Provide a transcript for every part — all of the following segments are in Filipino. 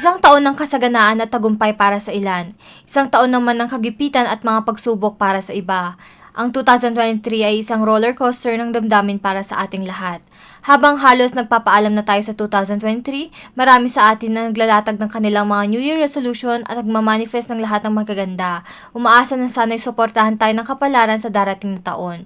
Isang taon ng kasaganaan at tagumpay para sa ilan. Isang taon naman ng kagipitan at mga pagsubok para sa iba. Ang 2023 ay isang roller coaster ng damdamin para sa ating lahat. Habang halos nagpapaalam na tayo sa 2023, marami sa atin na naglalatag ng kanilang mga New Year resolution at nagmamanifest ng lahat ng magaganda. Umaasa na sana'y suportahan tayo ng kapalaran sa darating na taon.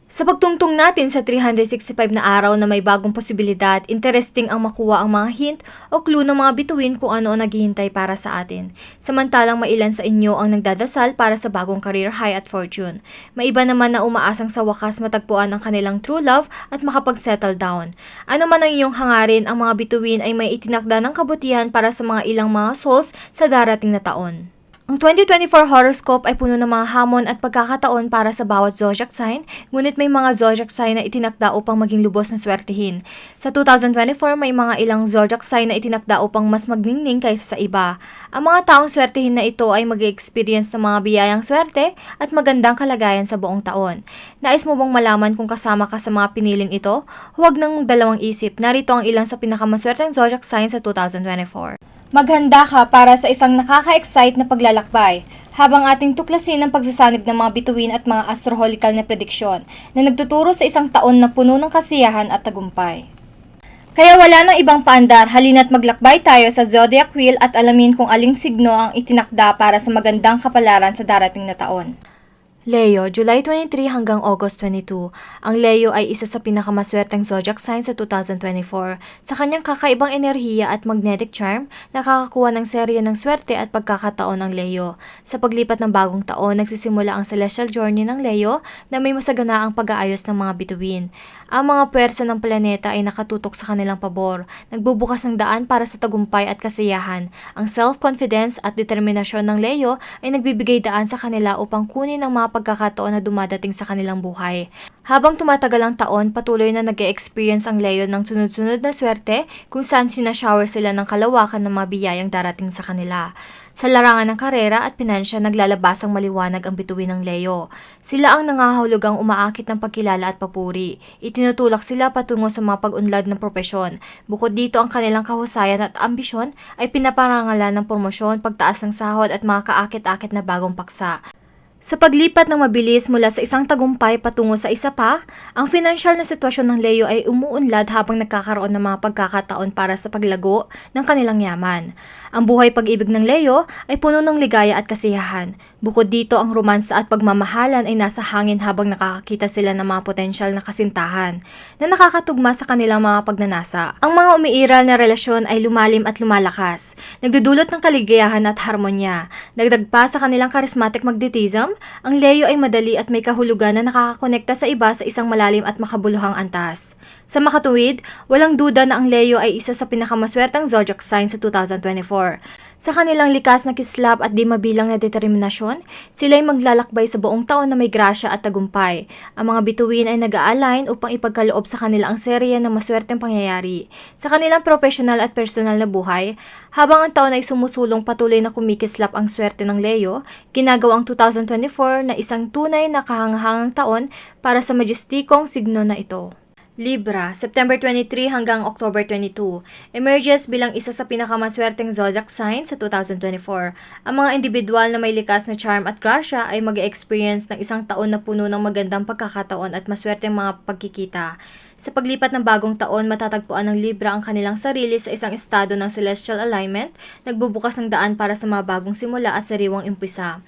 Sa pagtungtong natin sa 365 na araw na may bagong posibilidad, interesting ang makuha ang mga hint o clue ng mga bituin kung ano ang naghihintay para sa atin. Samantalang mailan sa inyo ang nagdadasal para sa bagong career high at fortune. May iba naman na umaasang sa wakas matagpuan ang kanilang true love at makapag-settle down. Ano man ang iyong hangarin, ang mga bituin ay may itinakda ng kabutihan para sa mga ilang mga souls sa darating na taon. Ang 2024 horoscope ay puno ng mga hamon at pagkakataon para sa bawat zodiac sign, ngunit may mga zodiac sign na itinakda upang maging lubos na swertihin. Sa 2024, may mga ilang zodiac sign na itinakda upang mas magningning kaysa sa iba. Ang mga taong swertihin na ito ay mag-experience ng mga biyayang swerte at magandang kalagayan sa buong taon. Nais mo bang malaman kung kasama ka sa mga piniling ito? Huwag nang magdalawang isip, narito ang ilang sa pinakamaswerteng zodiac sign sa 2024. Maghanda ka para sa isang nakaka-excite na paglalakbay habang ating tuklasin ang pagsasanib ng mga bituin at mga astrological na prediksyon na nagtuturo sa isang taon na puno ng kasiyahan at tagumpay. Kaya wala nang ibang paandar, halina't maglakbay tayo sa zodiac wheel at alamin kung aling signo ang itinakda para sa magandang kapalaran sa darating na taon. Leo, July 23 hanggang August 22. Ang Leo ay isa sa pinakamaswerteng zodiac sign sa 2024. Sa kanyang kakaibang enerhiya at magnetic charm, nakakakuha ng serye ng swerte at pagkakataon ng Leo. Sa paglipat ng bagong taon, nagsisimula ang celestial journey ng Leo na may masaganaang pag-aayos ng mga bituin. Ang mga puwersa ng planeta ay nakatutok sa kanilang pabor, nagbubukas ng daan para sa tagumpay at kasiyahan. Ang self-confidence at determinasyon ng Leo ay nagbibigay daan sa kanila upang kunin ang mga pagkakataon na dumadating sa kanilang buhay. Habang tumatagal ang taon, patuloy na nag-e-experience ang Leo ng sunod-sunod na swerte kung saan sinashower sila ng kalawakan ng mga biyayang darating sa kanila. Sa larangan ng karera at pinansya, naglalabasang maliwanag ang bituin ng Leo. Sila ang nangahulugang umaakit ng pagkilala at papuri. Itinutulak sila patungo sa mga pag-unlad ng propesyon. Bukod dito, ang kanilang kahusayan at ambisyon ay pinaparangalan ng promosyon, pagtaas ng sahod at mga kaakit-akit na bagong paksa. Sa paglipat ng mabilis mula sa isang tagumpay patungo sa isa pa, ang financial na sitwasyon ng Leo ay umuunlad habang nagkakaroon ng mga pagkakataon para sa paglago ng kanilang yaman. Ang buhay pag-ibig ng Leo ay puno ng ligaya at kasiyahan. Bukod dito, ang romansa at pagmamahalan ay nasa hangin habang nakakakita sila ng mga potensyal na kasintahan na nakakatugma sa kanilang mga pagnanasa. Ang mga umiiral na relasyon ay lumalim at lumalakas, nagdudulot ng kaligayahan at harmonya. Dagdag pa sa kanilang charismatic magnetism, ang Leo ay madali at may kahulugan na nakakakonekta sa iba sa isang malalim at makabuluhang antas. Sa makatuwid, walang duda na ang Leo ay isa sa pinakamaswerteng zodiac sign sa 2024. Sa kanilang likas na kislap at di mabilang na determinasyon, sila ay maglalakbay sa buong taon na may grasya at tagumpay. Ang mga bituin ay nag-a-align upang ipagkaloob sa kanila ang serye ng maswerteng pangyayari. Sa kanilang professional at personal na buhay, habang ang taon ay sumusulong, patuloy na kumikislap ang swerte ng Leo, ginagawa ang 2024 na isang tunay na kahangahangang taon para sa majestikong signo na ito. Libra, September 23 hanggang October 22, emerges bilang isa sa pinakamaswerteng zodiac sign sa 2024. Ang mga individual na may likas na charm at grasya ay mag-experience ng isang taon na puno ng magandang pagkakataon at maswerteng mga pagkikita. Sa paglipat ng bagong taon, matatagpuan ng Libra ang kanilang sarili sa isang estado ng celestial alignment, nagbubukas ng daan para sa mga bagong simula at sariwang umpisa.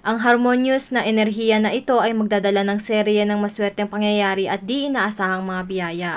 Ang harmonious na enerhiya na ito ay magdadala ng serye ng maswerteng pangyayari at di inaasahang mga biyaya.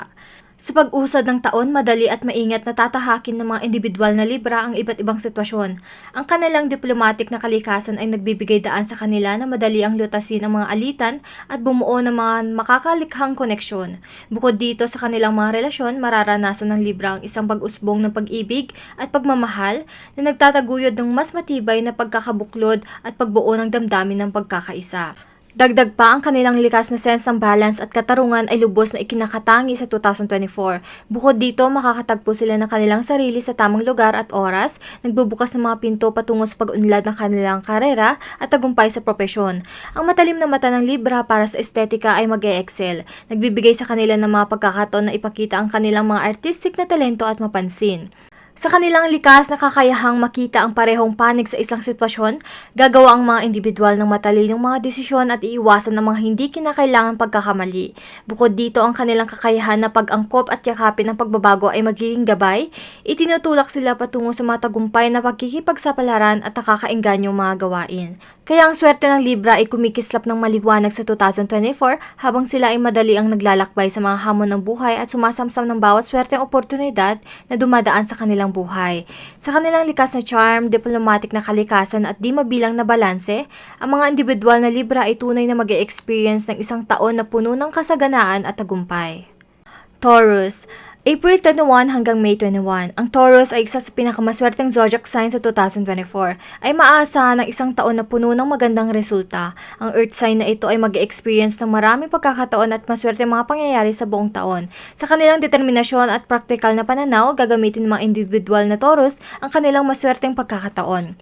Sa pag-usad ng taon, madali at maingat na tatahakin ng mga individual na Libra ang iba't ibang sitwasyon. Ang kanilang diplomatic na kalikasan ay nagbibigay daan sa kanila na madali ang lutasin ang mga alitan at bumuo ng mga makakalikhang koneksyon. Bukod dito sa kanilang mga relasyon, mararanasan ng Libra ang isang pag-usbong ng pag-ibig at pagmamahal na nagtataguyod ng mas matibay na pagkakabuklod at pagbuo ng damdamin ng pagkakaisa. Dagdag pa, ang kanilang likas na sense ng balance at katarungan ay lubos na ikinakatangi sa 2024. Bukod dito, makakatagpo sila ng kanilang sarili sa tamang lugar at oras, nagbubukas ng mga pinto patungo sa pag-unlad ng kanilang karera at tagumpay sa propesyon. Ang matalim na mata ng Libra para sa estetika ay mag-e-excel. Nagbibigay sa kanila ng mga pagkakataon na ipakita ang kanilang mga artistic na talento at mapansin. Sa kanilang likas na kakayahang makita ang parehong panig sa isang sitwasyon, gagawa ang mga individual ng matalinong mga desisyon at iiwasan ng mga hindi kinakailangan pagkakamali. Bukod dito, ang kanilang kakayahan na pag-angkop at yakapin ng pagbabago ay magiging gabay, itinutulak sila patungo sa mga tagumpay na pagkikipagsapalaran at nakakaingganyong mga gawain. Kaya ang swerte ng Libra ay kumikislap ng maliwanag sa 2024 habang sila ay madali ang naglalakbay sa mga hamon ng buhay at sumasamsam ng bawat swerteng oportunidad na dumadaan sa kanilang buhay. Sa kanilang likas na charm, diplomatic na kalikasan at di mabilang na balanse, ang mga individual na Libra ay tunay na mag-e-experience ng isang taon na puno ng kasaganaan at tagumpay. Taurus, April 21 hanggang May 21, ang Taurus ay isa sa pinakamaswerteng zodiac sign sa 2024. Ay maaasahan ng isang taon na puno ng magandang resulta. Ang Earth sign na ito ay mag-experience ng maraming pagkakataon at maswerteng mga pangyayari sa buong taon. Sa kanilang determinasyon at praktikal na pananaw, gagamitin ng mga individual na Taurus ang kanilang maswerteng pagkakataon.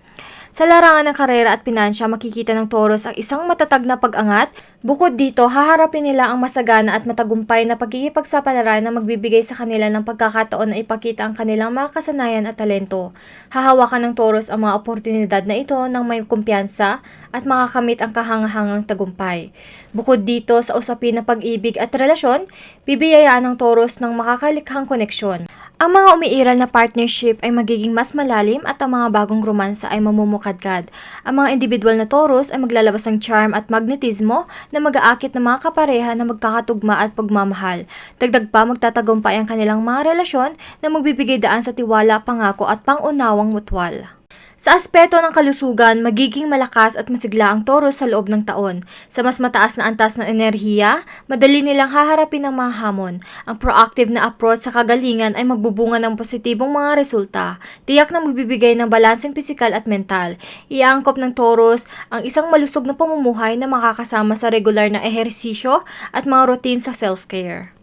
Sa larangan ng karera at pinansya, makikita ng Taurus ang isang matatag na pag-angat. Bukod dito, haharapin nila ang masagana at matagumpay na pagkikipagsapalaran na magbibigay sa kanila ng pagkakataon na ipakita ang kanilang mga kasanayan at talento. Hahawakan ng Taurus ang mga oportunidad na ito ng may kumpiyansa at makakamit ang kahangahangang tagumpay. Bukod dito, sa usapin ng pag-ibig at relasyon, bibiyayaan ng Taurus ng makakalikhang koneksyon. Ang mga umiiral na partnership ay magiging mas malalim at ang mga bagong romansa ay mamumukadkad. Ang mga individual na Taurus ay maglalabas ng charm at magnetismo na mag-aakit ng mga kapareha na magkakatugma at pagmamahal. Dagdag pa, magtatagumpay ang kanilang mga relasyon na magbibigay daan sa tiwala, pangako at pangunawang mutwal. Sa aspeto ng kalusugan, magiging malakas at masigla ang Taurus sa loob ng taon. Sa mas mataas na antas ng enerhiya, madali nilang haharapin ang mga hamon. Ang proactive na approach sa kagalingan ay magbubunga ng positibong mga resulta. Tiyak na magbibigay ng balanseng pisikal at mental. Iangkop ng Taurus ang isang malusog na pamumuhay na makakasama sa regular na ehersisyo at mga routine sa self-care.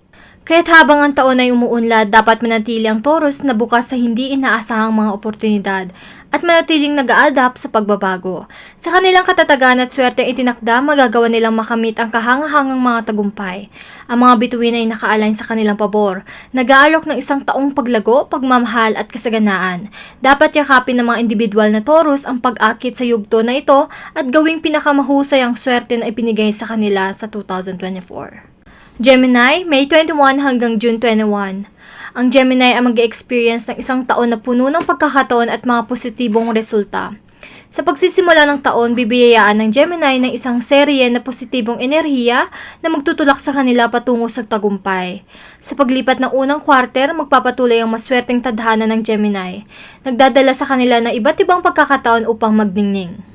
Kaya't habang ang taon ay umuunlad, dapat manatili ang Taurus na bukas sa hindi inaasahang mga oportunidad at manatiling nag-a-adapt sa pagbabago. Sa kanilang katatagan at swerte itinakda, magagawa nilang makamit ang kahangahangang mga tagumpay. Ang mga bituin ay naka-align sa kanilang pabor, nag-aalok ng isang taong paglago, pagmamahal at kasaganaan. Dapat yakapin ng mga individual na Taurus ang pag-akit sa yugto na ito at gawing pinakamahusay ang swerte na ipinigay sa kanila sa 2024. Gemini, May 21 hanggang June 21. Ang Gemini ay mag-experience ng isang taon na puno ng pagkakataon at mga positibong resulta. Sa pagsisimula ng taon, bibiyayaan ng Gemini ng isang serye na positibong enerhiya na magtutulak sa kanila patungo sa tagumpay. Sa paglipat ng unang quarter, magpapatuloy ang maswerteng tadhana ng Gemini. Nagdadala sa kanila ng iba't ibang pagkakataon upang magningning.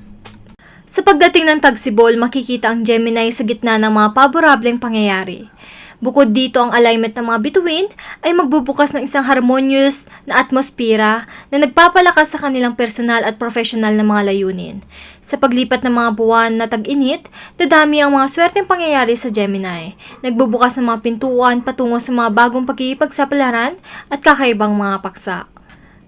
Sa pagdating ng tagsibol, makikita ang Gemini sa gitna ng mga paborableng pangyayari. Bukod dito, ang alignment ng mga bituin ay magbubukas ng isang harmonious na atmosphere na nagpapalakas sa kanilang personal at professional na mga layunin. Sa paglipat ng mga buwan na tag-init, dadami ang mga swerteng pangyayari sa Gemini. Nagbubukas ng mga pintuan patungo sa mga bagong pagkikipagsapalaran at kakaibang mga paksa.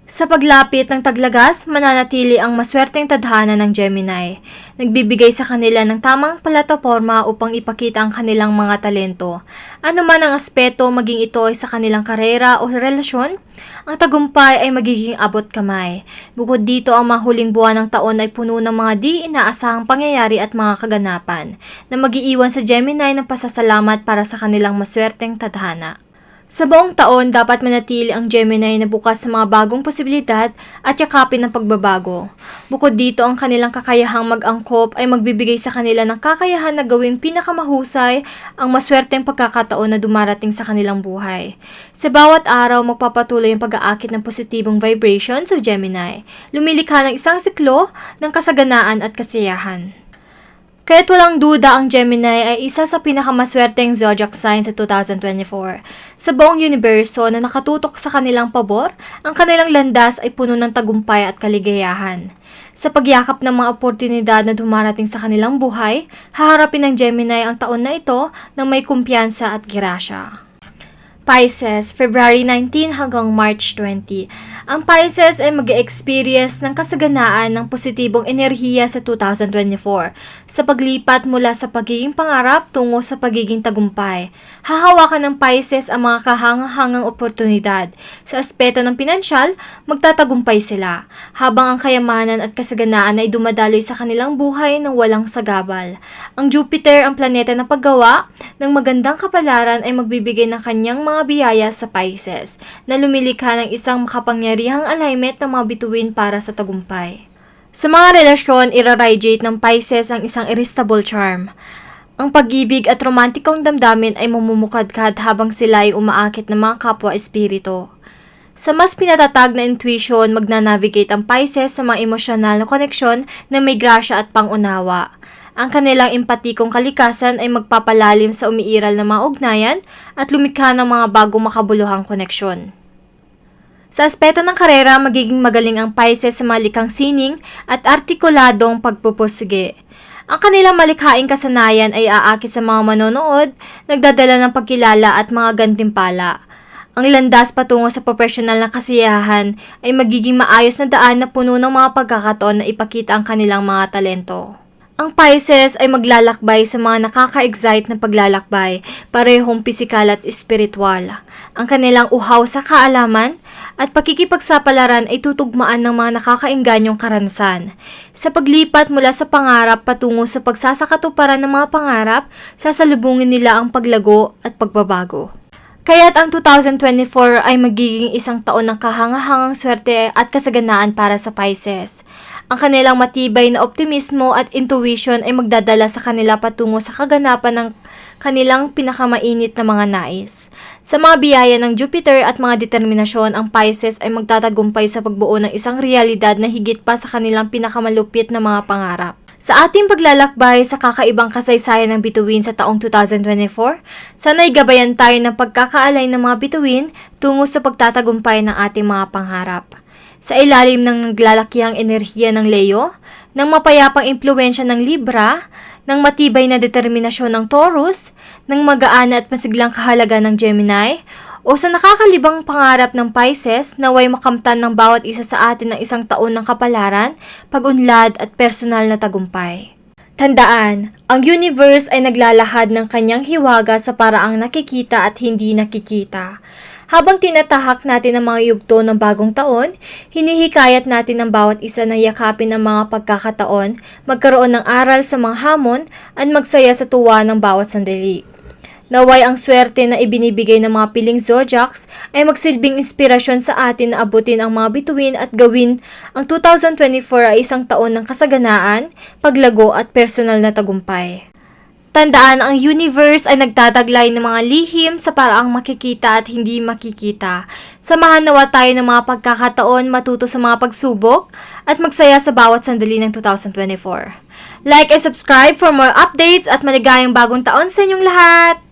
Sa paglapit ng taglagas, mananatili ang maswerteng tadhana ng Gemini. Nagbibigay sa kanila ng tamang plataporma upang ipakita ang kanilang mga talento. Ano man ang aspeto, maging ito ay sa kanilang karera o relasyon, ang tagumpay ay magiging abot kamay. Bukod dito, ang mga huling buwan ng taon ay puno ng mga di inaasahang pangyayari at mga kaganapan na mag-iiwan sa Gemini ng pasasalamat para sa kanilang maswerteng tadhana. Sa buong taon, dapat manatili ang Gemini na bukas sa mga bagong posibilidad at yakapin ng pagbabago. Bukod dito, ang kanilang kakayahang mag-angkop ay magbibigay sa kanila ng kakayahan na gawing pinakamahusay ang maswerteng pagkakataon na dumarating sa kanilang buhay. Sa bawat araw, magpapatuloy ang pag-aakit ng positibong vibration sa Gemini. Lumilikha ng isang siklo ng kasaganaan at kasiyahan. Kaya't walang duda ang Gemini ay isa sa pinakamaswerteng zodiac sign sa 2024. Sa buong universo na nakatutok sa kanilang pabor, ang kanilang landas ay puno ng tagumpay at kaligayahan. Sa pagyakap ng mga oportunidad na dumarating sa kanilang buhay, haharapin ng Gemini ang taon na ito ng may kumpiyansa at grasya. Pisces, February 19 hanggang March 20. Ang Pisces ay mag-experience ng kasaganaan ng positibong enerhiya sa 2024 sa paglipat mula sa pagiging pangarap tungo sa pagiging tagumpay. Hahawakan ng Pisces ang mga kahangahangang oportunidad. Sa aspeto ng pinansyal, magtatagumpay sila, habang ang kayamanan at kasaganaan ay dumadaloy sa kanilang buhay ng walang sagabal. Ang Jupiter, ang planeta ng paggawa ng magandang kapalaran, ay magbibigay ng kanyang mga biyaya sa Pisces na lumilikha ng isang makapangyarihang alignment ng mga bituin para sa tagumpay. Sa mga relasyon, iraradiate ng Pisces ang isang irresistible charm. Ang pag-ibig at romantikong damdamin ay mamumukadkad habang sila ay umaakit ng mga kapwa-espiritu. Sa mas pinatatag na intuition, magnanavigate ang Pisces sa mga emosyonal na koneksyon na may grasya at pangunawa. Ang kanilang empatikong kalikasan ay magpapalalim sa umiiral na mga ugnayan at lumikha ng mga bagong makabuluhang koneksyon. Sa aspeto ng karera, magiging magaling ang Pisces sa mga likhang sining at artikuladong pagpupursige. Ang kanilang malikhaing kasanayan ay aakit sa mga manonood, nagdadala ng pagkilala at mga gantimpala. Ang landas patungo sa profesional na kasiyahan ay magiging maayos na daan na puno ng mga pagkakataon na ipakita ang kanilang mga talento. Ang Pisces ay maglalakbay sa mga nakaka-excite na paglalakbay, parehong pisikal at espiritual. Ang kanilang uhaw sa kaalaman at pakikipagsapalaran ay tutugmaan ng mga nakakaingganyong karansan. Sa paglipat mula sa pangarap patungo sa pagsasakatuparan ng mga pangarap, sasalubungin nila ang paglago at pagbabago. Kaya't ang 2024 ay magiging isang taon ng kahangahangang swerte at kasaganaan para sa Pisces. Ang kanilang matibay na optimismo at intuition ay magdadala sa kanila patungo sa kaganapan ng kanilang pinakamainit na mga nais. Sa mga biyaya ng Jupiter at mga determinasyon, ang Pisces ay magtatagumpay sa pagbuo ng isang realidad na higit pa sa kanilang pinakamalupit na mga pangarap. Sa ating paglalakbay sa kakaibang kasaysayan ng bituin sa taong 2024, sana'y gabayan tayo ng pagkakaalay ng mga bituin tungo sa pagtatagumpay ng ating mga pangarap. Sa ilalim ng naglalakihang enerhiya ng Leo, ng mapayapang impluensya ng Libra, ng matibay na determinasyon ng Taurus, ng magaan at masiglang kahalaga ng Gemini, o sa nakakalibang pangarap ng Pisces, naway makamtan ng bawat isa sa atin ng isang taon ng kapalaran, pag-unlad at personal na tagumpay. Tandaan, ang universe ay naglalahad ng kanyang hiwaga sa paraang nakikita at hindi nakikita. Habang tinatahak natin ang mga yugto ng bagong taon, hinihikayat natin ang bawat isa na yakapin ang mga pagkakataon, magkaroon ng aral sa mga hamon, at magsaya sa tuwa ng bawat sandali. Naway ang swerte na ibinibigay ng mga piling zodiacs ay magsilbing inspirasyon sa atin na abutin ang mga bituin at gawin ang 2024 ay isang taon ng kasaganaan, paglago at personal na tagumpay. Tandaan, ang universe ay nagtataglay ng mga lihim sa paraang makikita at hindi makikita. Samahan nawa tayo ng mga pagkakataon, matuto sa mga pagsubok, at magsaya sa bawat sandali ng 2024. Like and subscribe for more updates at maligayang bagong taon sa inyong lahat!